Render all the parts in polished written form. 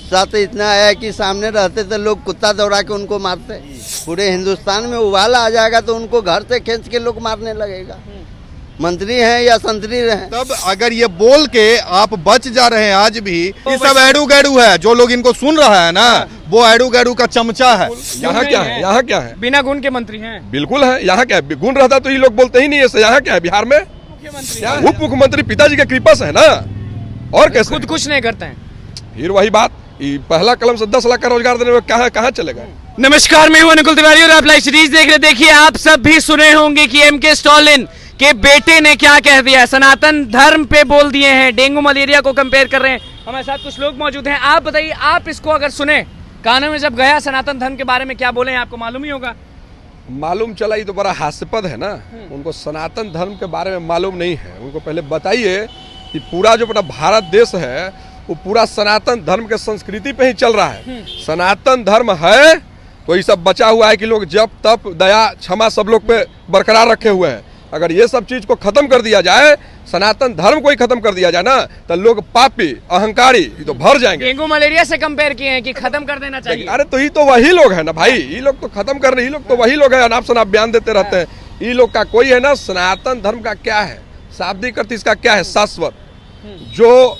गुस्सा तो इतना है कि सामने रहते तो लोग कुत्ता दौड़ा के उनको मारते। पूरे हिंदुस्तान में उबाल आ जाएगा तो उनको घर से खींच के लोग मारने लगेगा, मंत्री हैं या संतरी हैं। तब अगर ये बोल के आप बच जा रहे हैं आज भी, ये सब एडू गैडू है। जो लोग इनको सुन रहा है ना, वो एडू गैडू का चमचा है। यहाँ क्या है, यहाँ क्या है? बिना गुण के मंत्री हैं। बिल्कुल है, यहाँ क्या है? गुण रहता तो ये लोग बोलते ही नहीं है। यहाँ क्या है? बिहार में उप मुख्यमंत्री पिताजी के कृपा से है ना, और कैसे? खुद कुछ नहीं करते हैं। फिर वही बात, पहला कलम से 10 लाख का रोजगार देने में कहाँ चलेगा? नमस्कार, मैं हूं अनुकुल तिवारी और आप लाइव सीरीज देख रहे। देखिए, आप सब भी सुने होंगे कि एमके स्टालिन के बेटे ने क्या कह दिया, सनातन धर्म पे बोल दिए हैं, डेंगू मलेरिया को कंपेयर कर रहे हैं। हमारे साथ कुछ लोग मौजूद हैं। आप बताइए, आप इसको अगर सुने, कानों में जब गया सनातन धर्म के बारे में क्या बोले हैं, आपको मालूम ही होगा। मालूम चला, ये तो बड़ा हास्यास्पद है ना। उनको सनातन धर्म के बारे में मालूम नहीं है। उनको पहले बताइए कि पूरा जो अपना भारत देश है वो पूरा सनातन धर्म के संस्कृति पे ही चल रहा है। सनातन धर्म है तो ये सब बचा हुआ है कि लोग जप तप दया क्षमा सब लोग पे बरकरार रखे हुए हैं। अगर ये सब चीज को खत्म कर दिया जाए, सनातन धर्म को ही खत्म कर दिया जाए ना, तो लोग पापी अहंकारी ये तो भर जाएंगे। डेंगू मलेरिया से कंपेयर किए हैं कि खत्म कर देना चाहिए। अरे तो ये तो वही लोग है ना भाई, ये लोग तो खत्म कर रहे, ये लोग तो वही लोग है, अनाप शनाप बयान देते रहते हैं। ये लोग का कोई है ना, सनातन धर्म का क्या है, शाब्दिक अर्थ इसका क्या है, शाश्वत, जो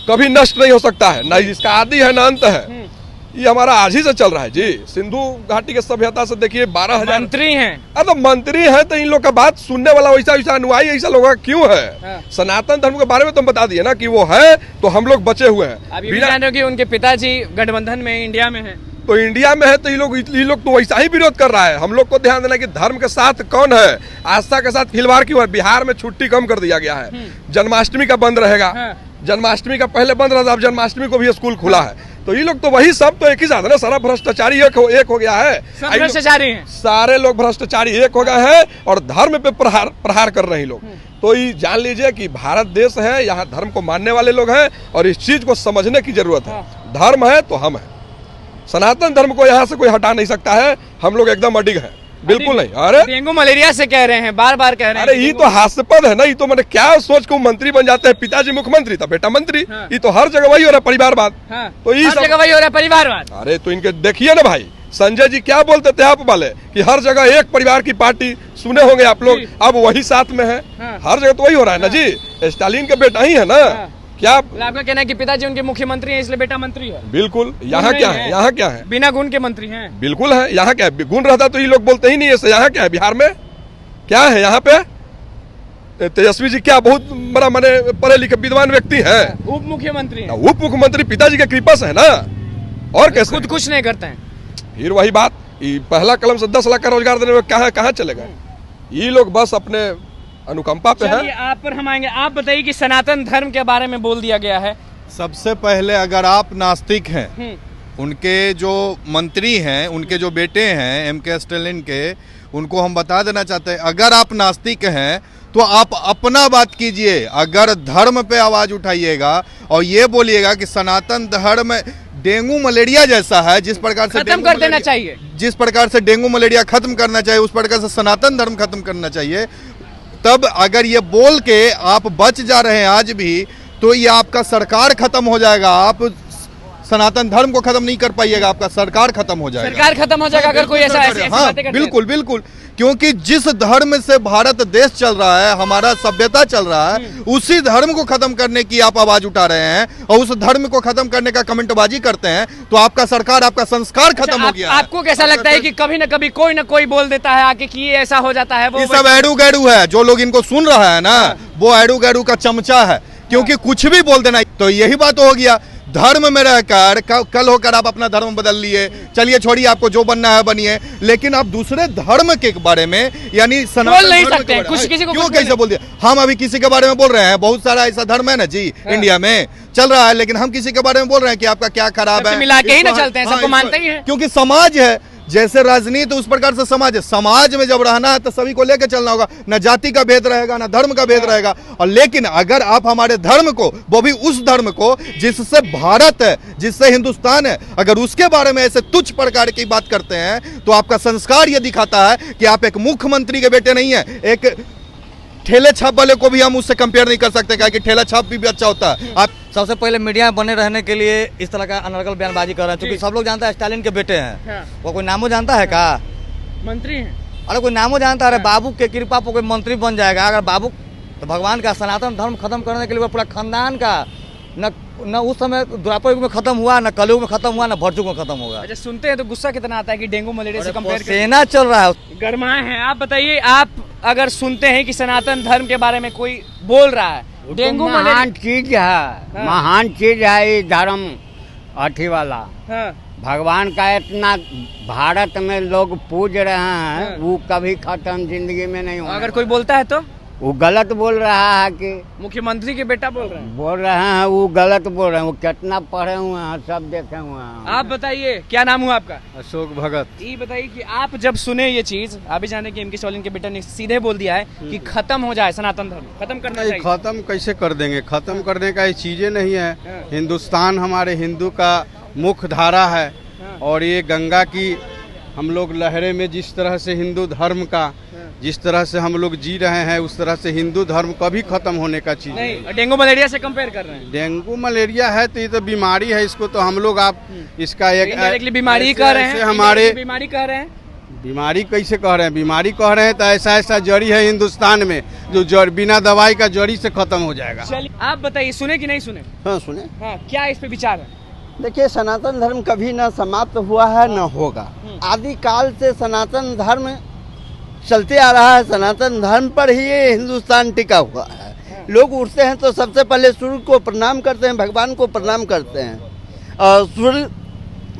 कभी नष्ट नहीं हो सकता है, ना इसका आदि है ना अंत है। ये हमारा आज ही से चल रहा है जी। सिंधु घाटी के सभ्यता से देखिए 12,000 मंत्री हैं। तो मंत्री हैं तो इन लोग का बात सुनने वाला वैसा अनुयायी ऐसा लोग क्यों है? सनातन धर्म के बारे में तुम बता दिए ना कि वो है तो हम लोग बचे हुए हैं। आप ये जान रहे हो कि उनके पिताजी गठबंधन में इंडिया में है, तो इंडिया में है तो ये लोग तो वैसा ही विरोध कर रहा है। हम लोग को ध्यान देना कि धर्म के साथ कौन है, आस्था के साथ खिलवाड़ क्यों है। बिहार में छुट्टी कम कर दिया गया है, जन्माष्टमी का बंद रहेगा। जन्माष्टमी का पहले बंद रहा था, अब जन्माष्टमी को भी स्कूल खुला है। तो ये लोग तो वही सब तो एक ही साथ है ना, सारा भ्रष्टाचारी एक हो गया है। भ्रष्टाचारी हैं, सारे लोग भ्रष्टाचारी एक हो गए हैं और धर्म पे प्रहार कर रहे हैं लोग। तो ये जान लीजिए कि भारत देश है, यहाँ धर्म को मानने वाले लोग हैं और इस चीज को समझने की जरूरत है। धर्म है तो हम है, सनातन धर्म को यहाँ से कोई हटा नहीं सकता है। हम लोग एकदम अडिग हैं, बिल्कुल नहीं। अरे डेंगू मलेरिया से कह रहे हैं, बार बार कह रहे हैं। अरे ये तो हास्यास्पद है ना। ये तो मैंने क्या सोच को मंत्री बन जाते हैं, पिताजी मुख्यमंत्री था बेटा मंत्री। ये तो हर जगह वही हो रहा है, परिवारवाद। तो ये जगह वही हो रहा है, परिवारवाद। अरे तो इनके देखिए ना भाई, संजय जी क्या बोलते थे आप वाले कि हर जगह एक परिवार की पार्टी, सुने होंगे आप लोग, अब वही साथ में है। हर जगह तो वही हो रहा है ना जी। स्टालिन का बेटा ही है ना। क्या आपका कहना है कि पिताजी उनके मुख्यमंत्री हैं इसलिए बेटा मंत्री है? बिल्कुल। यहाँ क्या है, यहाँ क्या है? बिना गुण के मंत्री हैं। बिल्कुल है, यहाँ क्या है? गुण रहता तो ये लोग बोलते ही नहीं है। यहाँ क्या है? बिहार में क्या है? यहाँ पे तेजस्वी जी क्या बहुत बड़ा माने पढ़े लिखे विद्वान व्यक्ति है, उप मुख्यमंत्री। उप मुख्यमंत्री पिताजी के कृपा से है ना, और कैसे? खुद कुछ नहीं करते हैं। फिर वही बात, पहला कलम से 10 लाख का रोजगार देने में कहाँ चलेगा? ये लोग बस अपने अनुकंपा पे है। आप पर हम आएंगे। आप बताइए कि सनातन धर्म के बारे में बोल दिया गया है। सबसे पहले अगर आप नास्तिक हैं, उनके जो मंत्री हैं, उनके जो बेटे हैं एमके स्टालिन के, उनको हम बता देना चाहते हैं, अगर आप नास्तिक हैं तो आप अपना बात कीजिए। अगर धर्म पे आवाज उठाइएगा और ये बोलिएगा कि सनातन धर्म डेंगू मलेरिया जैसा है, जिस प्रकार से खत्म कर देना चाहिए, जिस प्रकार से डेंगू मलेरिया खत्म करना चाहिए, उस प्रकार से सनातन धर्म खत्म करना चाहिए। तब अगर ये बोल के आप बच जा रहे हैं आज भी, तो ये आपका सरकार खत्म हो जाएगा। आप सनातन धर्म को खत्म नहीं कर पाइएगा, आपका सरकार खत्म हो जाएगा। सरकार खत्म हो जाएगा अगर कोई ऐसा ऐसी बातें करते हैं। बिल्कुल बिल्कुल, क्योंकि जिस धर्म से भारत देश चल रहा है, हमारा सभ्यता चल रहा है, उसी धर्म को खत्म करने की आप आवाज उठा रहे हैं और उस धर्म को खत्म करने का कमेंटबाजी करते हैं, तो आपका सरकार, आपका संस्कार खत्म हो गया। आपको कैसा लगता है कि कभी न कभी कोई न कोई बोल देता है आके कि ये ऐसा हो जाता है? ये सब एडू गैडू है। जो लोग इनको सुन रहा है ना, वो एडू गैडू का चमचा है, क्योंकि कुछ भी बोल देना। तो यही बात हो गया, धर्म में रहकर कल होकर आप अपना धर्म बदल लिए, चलिए छोड़िए, आपको जो बनना है बनिए, लेकिन आप दूसरे धर्म के बारे में यानी बोल नहीं सकते हैं। कुछ किसी को क्यों कैसे बोल दिया? हम अभी किसी के बारे में बोल रहे हैं, बहुत सारा ऐसा धर्म है ना जी इंडिया में चल रहा है, लेकिन हम किसी के बारे में बोल रहे हैं कि आपका क्या खराब है, मिला के ही ना चलते हैं, सबको मानते ही हैं। क्योंकि समाज है, जैसे राजनीति उस प्रकार से समाज है। समाज में जब रहना है तो सभी को लेकर चलना होगा, न जाति का भेद रहेगा, न धर्म का भेद रहेगा। और लेकिन अगर आप हमारे धर्म को, वो भी उस धर्म को जिससे भारत है, जिससे हिंदुस्तान है, अगर उसके बारे में ऐसे तुच्छ प्रकार की बात करते हैं, तो आपका संस्कार ये दिखाता है कि आप एक मुख्यमंत्री के बेटे नहीं है। एक ठेले छाप वाले को भी हम उससे कंपेयर नहीं कर सकते, क्या कि ठेला छाप भी अच्छा होता है। आप सबसे पहले मीडिया में बने रहने के लिए इस तरह का अनर्गल बयानबाजी कर रहे हैं, क्योंकि सब लोग जानता है स्टालिन के बेटे हैं। हाँ। वो कोई नामो जानता है का? मंत्री हैं। अरे कोई नामो जानता है? अरे बाबू के कृपा पर कोई मंत्री बन जाएगा। अगर बाबू तो भगवान का सनातन धर्म खत्म करने के लिए वो पूरा खानदान का न उस समय द्वापर युग में खत्म हुआ, न कलयुग में खत्म हुआ, न भरयुग में खत्म होगा। अच्छा, सुनते हैं तो गुस्सा कितना आता है कि डेंगू मलेरिया से कंपेयर कर सेना चल रहा है। गरमाए हैं। आप बताइए, आप अगर सुनते हैं कि सनातन धर्म के बारे में कोई बोल रहा है, डेंगू महान चीज है, हाँ। महान चीज है ये धर्म अठी वाला। हाँ, भगवान का इतना भारत में लोग पूज रहे हैं, हाँ। वो कभी खत्म जिंदगी में नहीं होगा। अगर कोई बोलता है तो वो गलत बोल रहा है कि मुख्यमंत्री के बेटा बोल रहे हैं। बोल रहे हैं, वो गलत बोल रहे हैं। वो कितना पढ़े हुए हैं, सब देखे हुए हैं। आप बताइए, क्या नाम हुआ आपका? अशोक भगत। ये बताइए कि आप जब सुने ये चीज, अभी जाने कि एमके स्टालिन के बेटा ने सीधे बोल दिया है कि खत्म हो जाए सनातन धर्म, खत्म करना चाहिए। खत्म कैसे कर देंगे? खत्म करने का ये चीजें नहीं हाँ। है। हिंदुस्तान हमारे हिंदू का मुख्य धारा है, हाँ। और ये गंगा की हम लोग लहरें में जिस तरह से हिंदू धर्म का जिस तरह से हम लोग जी रहे हैं, उस तरह से हिंदू धर्म कभी खत्म होने का चीज नहीं। डेंगू मलेरिया से कंपेयर कर रहे हैं। डेंगू मलेरिया है तो ये तो बीमारी है, इसको तो हम लोग आप इसका एक इनडायरेक्टली बीमारी ही ऐसे- कह रहे हैं। ऐसे हमारे बीमारी कह रहे हैं। बीमारी कैसे कह रहे हैं? बीमारी कह रहे हैं तो ऐसा ऐसा जड़ी है हिंदुस्तान में जो जड़ बिना दवाई का जड़ी से खत्म हो जाएगा। चलिए, आप बताइए, सुने कि नहीं सुने? हाँ सुने। हाँ, क्या इस पे विचार है? देखिए, सनातन धर्म कभी न समाप्त हुआ है न होगा। आदि काल से सनातन धर्म चलते आ रहा है। सनातन धर्म पर ही ये हिंदुस्तान टिका हुआ है। लोग उठते हैं तो सबसे पहले सूर्य को प्रणाम करते हैं, भगवान को प्रणाम करते हैं। और सूर्य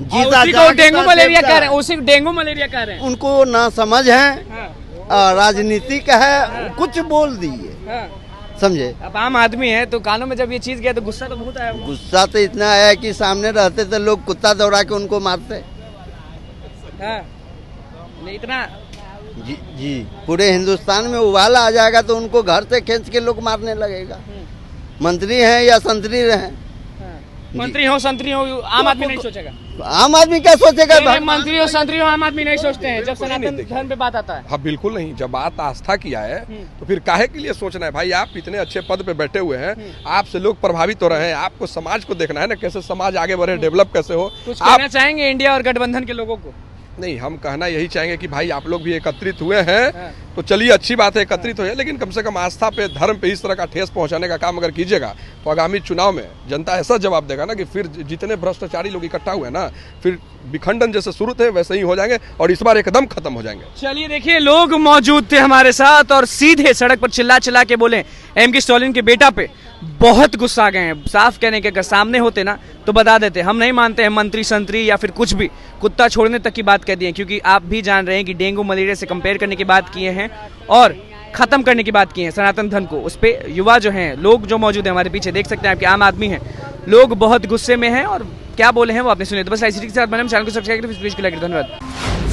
जीता उसी को डेंगू मलेरिया कह रहे हैं, उसी को डेंगू मलेरिया कह रहे हैं। उनको ना समझ है, हाँ, राजनीतिक है, कुछ बोल दिए, हाँ। समझे। अब आम आदमी है तो कानों में जब ये चीज गया तो गुस्सा तो बहुत आया। गुस्सा तो इतना आया कि सामने रहते तो लोग कुत्ता दौड़ा के उनको मारते। हाँ, नहीं इतना। जी पूरे हिंदुस्तान में उबाल आ जाएगा तो उनको घर से खींच के लोग मारने लगेगा। मंत्री हैं या संतरी हैं। मंत्री हो संतरी हो, आम आदमी नहीं सोचेगा। आम आदमी क्या सोचेगा? नहीं, मंत्री हो संतरी हो, आम आदमी नहीं सोचते हैं जब सनातन धर्म पे बात आता है। हाँ बिल्कुल नहीं। जब बात आस्था की आए तो फिर काहे के लिए सोचना है? भाई आप इतने अच्छे पद पे बैठे हुए हैं, आपसे लोग प्रभावित हो रहे हैं, आपको समाज को देखना है ना, कैसे समाज आगे बढ़े, डेवलप कैसे हो। कुछ कहना चाहेंगे इंडिया और गठबंधन के लोगों को? नहीं, हम कहना यही चाहेंगे कि भाई आप लोग भी एकत्रित हुए हैं तो चलिए अच्छी बात है, एकत्रित हुए, लेकिन कम से कम आस्था पे, धर्म पे इस तरह का ठेस पहुंचाने का काम अगर कीजिएगा तो आगामी चुनाव में जनता ऐसा जवाब देगा ना कि फिर जितने भ्रष्टाचारी लोग इकट्ठा हुए ना, फिर विखंडन जैसे शुरू थे वैसे ही हो जाएंगे और इस बार एकदम खत्म हो जाएंगे। चलिए देखिए, लोग मौजूद थे हमारे साथ और सीधे सड़क पर चिल्ला चिल्ला के बोले एमके स्टालिन के बेटा पे बहुत गुस्सा आ गए हैं। साफ कहने के अगर सामने होते ना तो बता देते, हम नहीं मानते हैं मंत्री संतरी या फिर कुछ भी, कुत्ता छोड़ने तक की बात कह दी है। क्योंकि आप भी जान रहे हैं कि डेंगू मलेरिया से कंपेयर करने की बात किए हैं और खत्म करने की बात की है सनातन धर्म को। उस पर युवा जो हैं, लोग जो मौजूद हैं हमारे पीछे, देख सकते हैं आपके आम आदमी हैं, लोग बहुत गुस्से में हैं और क्या बोले हैं वो आपने सुने। तो बस ICT के साथ मैंने चैनल को सब्सक्राइब करें। धन्यवाद।